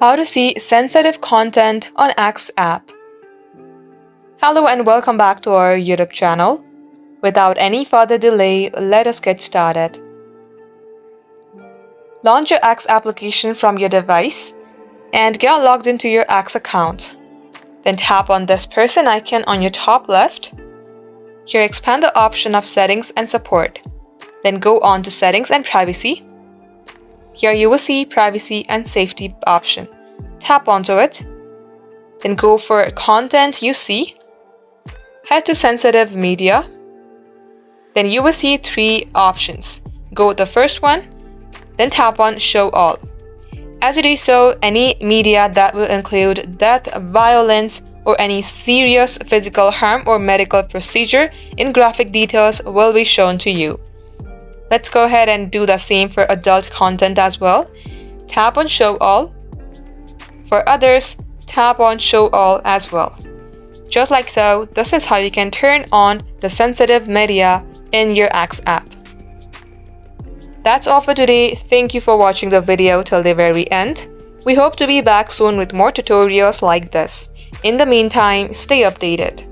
How to see sensitive content on Axe app. Hello and welcome back to our YouTube channel. Without any further delay, let us get started. Launch your Axe application from your device and get logged into your Axe account. Then tap on this person icon on your top left. Here expand the option of Settings and Support. Then go on to Settings and Privacy. Here you will see Privacy and Safety option. Tap onto it. Then go for Content You See. Head to Sensitive Media. Then you will see three options. Go with the first one, then tap on Show All. As you do so, any media that will include death, violence, or any serious physical harm or medical procedure in graphic details will be shown to you. Let's go ahead and do the same for adult content as well. Tap on Show All. For others, tap on Show All as well. Just like so, this is how you can turn on the sensitive media in your Axe app. That's all for today. Thank you for watching the video till the very end. We hope to be back soon with more tutorials like this. In the meantime, stay updated.